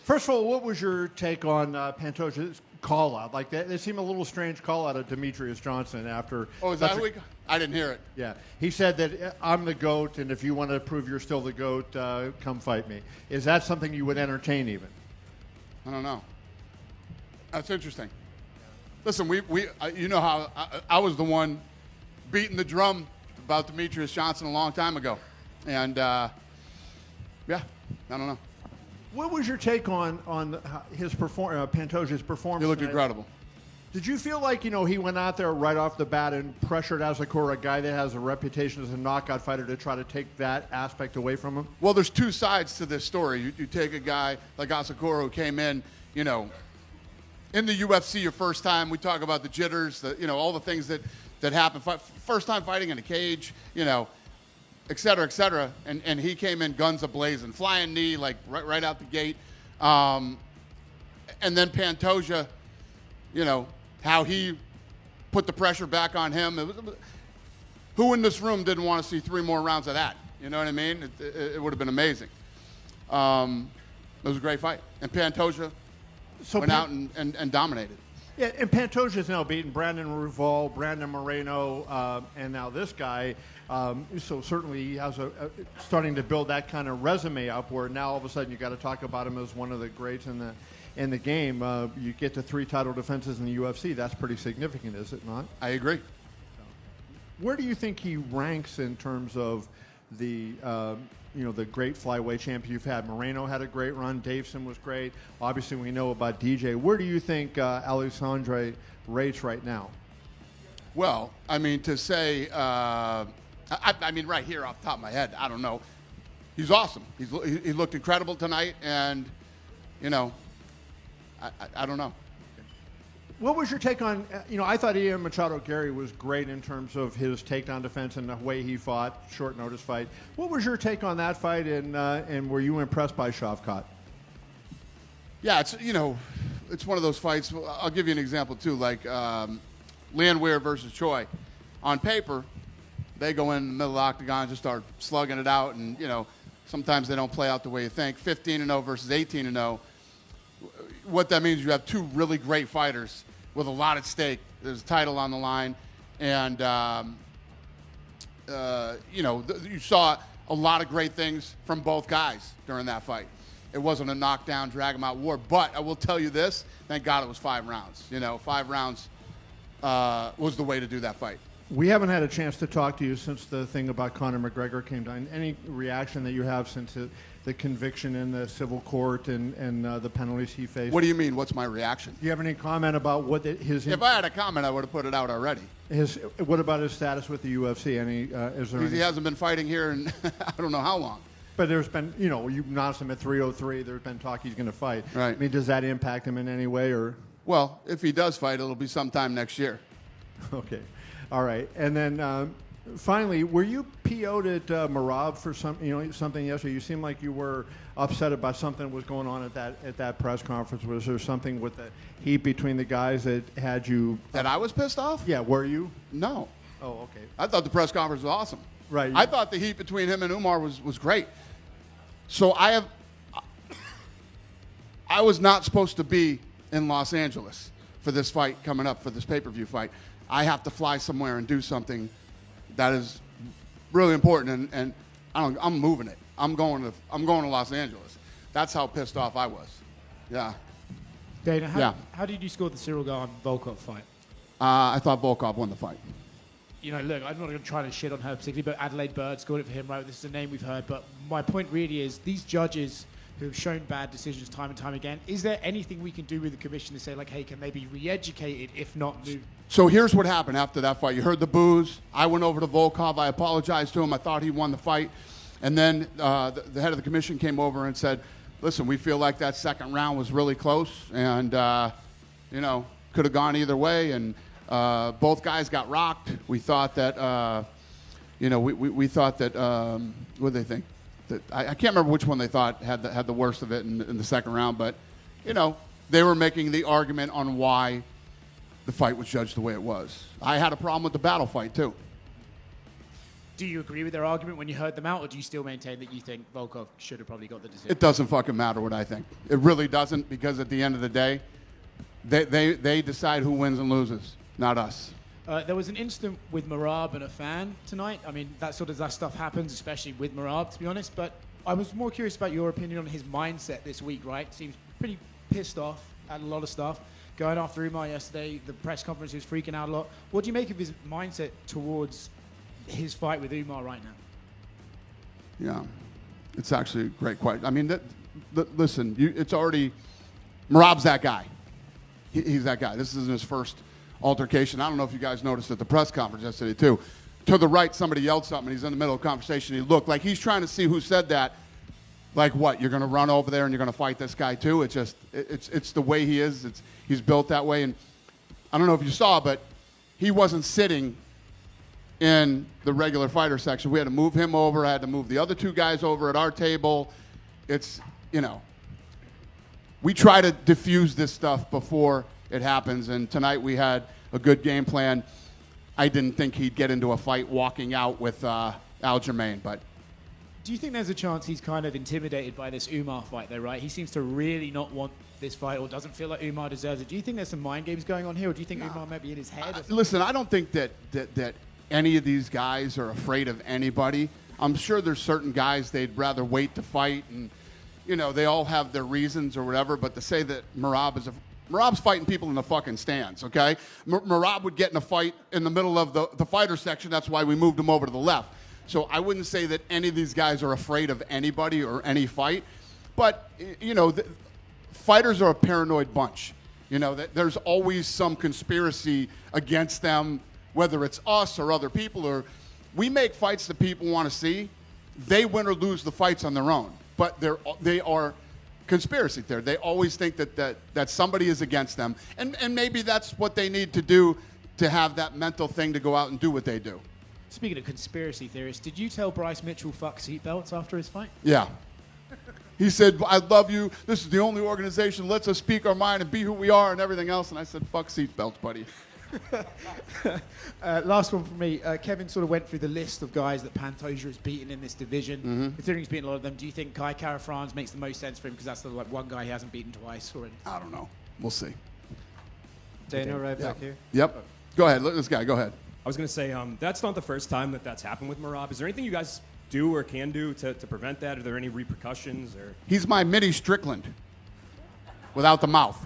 First of all, what was your take on Pantoja's call-out? Like, that, it seemed a little strange call-out of Demetrius Johnson after... Oh, is that who I didn't hear it. Yeah. He said that I'm the GOAT, and if you want to prove you're still the GOAT, come fight me. Is that something you would entertain even? I don't know. That's interesting. Listen, you know how I was the one beating the drum about Demetrius Johnson a long time ago. And, yeah, I don't know. What was your take on his Pantoja's performance? He looked tonight? incredible. Did you feel like, he went out there right off the bat and pressured Asakura, a guy that has a reputation as a knockout fighter, to try to take that aspect away from him? Well, there's two sides to this story. You take a guy like Asakura who came in, in the UFC your first time. We talk about the jitters, all the things that happen. First time fighting in a cage, et cetera, and he came in guns a-blazing, flying knee, like right out the gate. And then Pantoja, how he put the pressure back on him. Who in this room didn't want to see 3 more rounds of that? You know what I mean? It would have been amazing. It was a great fight. And Pantoja went out and dominated. Yeah, and Pantoja's now beaten Brandon Royval, Brandon Moreno, and now this guy. So certainly he has starting to build that kind of resume up where now all of a sudden you got to talk about him as one of the greats in the game. You get to 3 title defenses in the UFC. That's pretty significant, is it not? I agree. Where do you think he ranks in terms of the the great flyweight champion you've had? Moreno had a great run. Davison was great. Obviously, we know about DJ. Where do you think Alexandre rates right now? Well, I mean, to say, right here off the top of my head, I don't know. He's awesome. He looked incredible tonight, and, I don't know. What was your take on, I thought Ian Machado Garry was great in terms of his takedown defense and the way he fought, short notice fight. What was your take on that fight, and were you impressed by Shavkat? Yeah, it's one of those fights. I'll give you an example, too, like Landwehr versus Choi. On paper, they go in the middle of the octagon, just start slugging it out, and, sometimes they don't play out the way you think. 15-0 versus 18-0. What that means, you have 2 really great fighters with a lot at stake. There's a title on the line, and you saw a lot of great things from both guys during that fight. It wasn't a knockdown, drag 'em out war, but I will tell you this: thank God it was 5 rounds. 5 rounds was the way to do that fight. We haven't had a chance to talk to you since the thing about Conor McGregor came down. Any reaction that you have since the conviction in the civil court and the penalties he faced? What do you mean? What's my reaction? Do you have any comment about what his? If I had a comment, I would have put it out already. What about his status with the UFC? He hasn't been fighting here in I don't know how long. But there's been, you announced him at 303. There's been talk he's going to fight. Right. I mean, does that impact him in any way, or? Well, if he does fight, it'll be sometime next year. Okay. All right. And then finally, were you PO'd at Marab for something yesterday? You seemed like you were upset about something that was going on at that press conference. Was there something with the heat between the guys that had you? That I was pissed off? Yeah. Were you? No. Oh, okay. I thought the press conference was awesome. Right. I thought the heat between him and Umar was great. So I was not supposed to be in Los Angeles for this fight coming up, for this pay-per-view fight. I have to fly somewhere and do something that is really important, and I'm moving it. I'm going to Los Angeles. That's how pissed off I was. Yeah. Dana, how did you score the Ciryl Gane Volkov fight? I thought Volkov won the fight. Look, I'm not going to try to shit on her particularly, but Adelaide Bird scored it for him, right? This is a name we've heard, but my point really is these judges who've shown bad decisions time and time again, is there anything we can do with the commission to say, like, hey, can they be re-educated, if not new? So here's what happened after that fight. You heard the boos. I went over to Volkov. I apologized to him. I thought he won the fight. And then the head of the commission came over and said, listen, we feel like that second round was really close and, could have gone either way. And both guys got rocked. We thought that, we thought that, what did they think? That I can't remember which one they thought had the worst of it in the second round. But, they were making the argument on why the fight was judged the way it was. I had a problem with the battle fight, too. Do you agree with their argument when you heard them out, or do you still maintain that you think Volkov should have probably got the decision? It doesn't fucking matter what I think. It really doesn't, because at the end of the day, they decide who wins and loses, not us. There was an incident with Merab and a fan tonight. I mean, that stuff happens, especially with Merab, to be honest. But I was more curious about your opinion on his mindset this week, right? Seems pretty pissed off at a lot of stuff. Going after Umar yesterday, the press conference, he was freaking out a lot. What do you make of his mindset towards his fight with Umar right now? Yeah, it's actually a great question. I mean, listen, it's already, Merab's that guy. He's that guy. This isn't his first altercation. I don't know if you guys noticed at the press conference yesterday, too. To the right, somebody yelled something. He's in the middle of a conversation. He looked like he's trying to see who said that. Like, what, you're going to run over there and you're going to fight this guy, too? It's just, it's the way he is. He's built that way. And I don't know if you saw, but he wasn't sitting in the regular fighter section. We had to move him over. I had to move the other two guys over at our table. It's, you know, we try to diffuse this stuff before it happens, and tonight we had a good game plan. I didn't think he'd get into a fight walking out with Aljamain, but... Do you think there's a chance he's kind of intimidated by this Umar fight, though, right? He seems to really not want this fight, or doesn't feel like Umar deserves it. Do you think there's some mind games going on here, or do you think Umar might be in his head? Listen, I don't think that any of these guys are afraid of anybody. I'm sure there's certain guys they'd rather wait to fight, and, you know, they all have their reasons or whatever, but to say that Merab's fighting people in the fucking stands, okay? Merab would get in a fight in the middle of the fighter section. That's why we moved him over to the left. So I wouldn't say that any of these guys are afraid of anybody or any fight. But, you know, fighters are a paranoid bunch. You know, there's always some conspiracy against them, whether it's us or other people. Or we make fights that people want to see. They win or lose the fights on their own. But they are conspiracy theory. They always think that somebody is against them. And maybe that's what they need to do to have that mental thing to go out and do what they do. Speaking of conspiracy theorists, did you tell Bryce Mitchell fuck seatbelts after his fight? Yeah. He said, I love you. This is the only organization that lets us speak our mind and be who we are and everything else. And I said, fuck seatbelts, buddy. Last one from me. Kevin sort of went through the list of guys that Pantoja has beaten in this division. Mm-hmm. Considering he's beaten a lot of them, do you think Kai Kara-France makes the most sense for him because that's the one guy he hasn't beaten twice already? I don't know. We'll see. Dana, right back here. Yep. Go ahead. Let this guy. Go ahead. I was going to say, that's not the first time that's happened with Merab. Is there anything you guys do or can do to prevent that? Are there any repercussions? Or He's my mini Strickland without the mouth.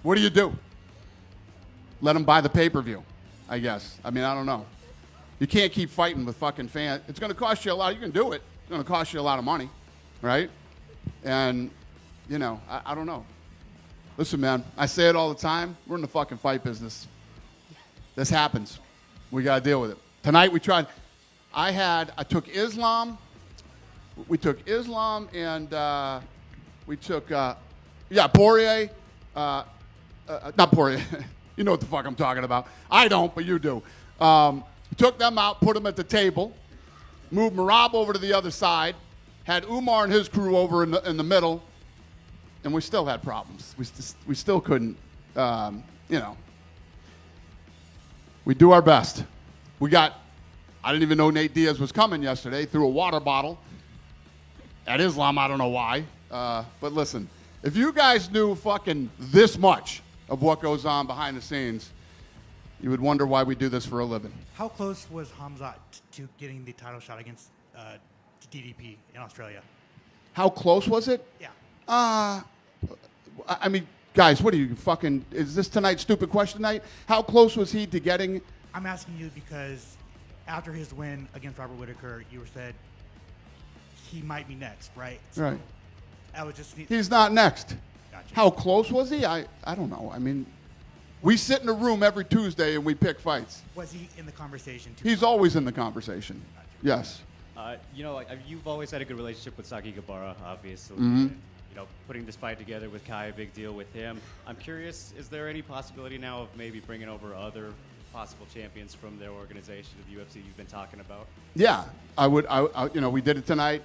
What do you do? Let him buy the pay-per-view, I guess. I mean, I don't know. You can't keep fighting with fucking fans. It's going to cost you a lot. You can do it. It's going to cost you a lot of money, right? And, you know, I don't know. Listen, man, I say it all the time. We're in the fucking fight business. This happens. We got to deal with it. Tonight we tried. I took Islam. We took Islam and we took, Poirier. Not Poirier. You know what the fuck I'm talking about. I don't, but you do. Took them out, put them at the table, moved Merab over to the other side, had Umar and his crew over in the middle, and we still had problems. We still couldn't, you know. We do our best. I didn't even know Nate Diaz was coming yesterday, threw a water bottle at Islam, I don't know why. But listen, if you guys knew fucking this much of what goes on behind the scenes, you would wonder why we do this for a living. How close was Hamzat to getting the title shot against DDP in Australia? How close was it? Yeah. I mean, guys, what are you fucking, is this tonight's stupid question night? How close was he to getting? I'm asking you because after his win against Robert Whittaker, you said he might be next, right? So Right. I was just. He's not next. Gotcha. How close was he? I don't know. I mean, we sit in a room every Tuesday and we pick fights. Was he in the conversation too? He's always in the conversation. Yes. You know, like, you've always had a good relationship with Saki Gabara, obviously. Mm-hmm. You know, putting this fight together with Kai, a big deal with him. I'm curious, is there any possibility now of maybe bringing over other possible champions from their organization, the UFC you've been talking about? Yeah, I would. You know, we did it tonight.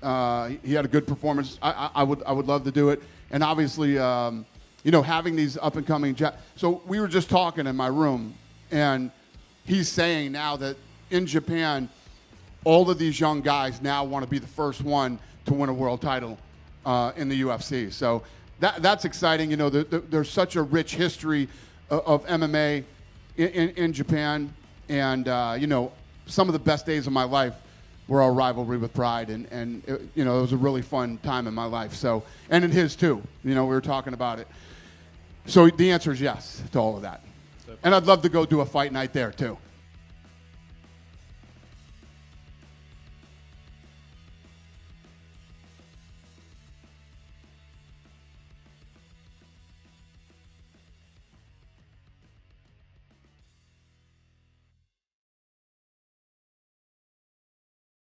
He had a good performance. I would love to do it. And obviously, you know, having these up and coming. So we were just talking in my room, and he's saying now that in Japan, all of these young guys now want to be the first one to win a world title in the UFC. So that's exciting. You know, there's such a rich history of MMA in Japan, and you know, some of the best days of my life were our rivalry with Pride, and it, you know, it was a really fun time in my life. So, and in his too. You know, we were talking about it. So the answer is yes to all of that. And I'd love to go do a fight night there too.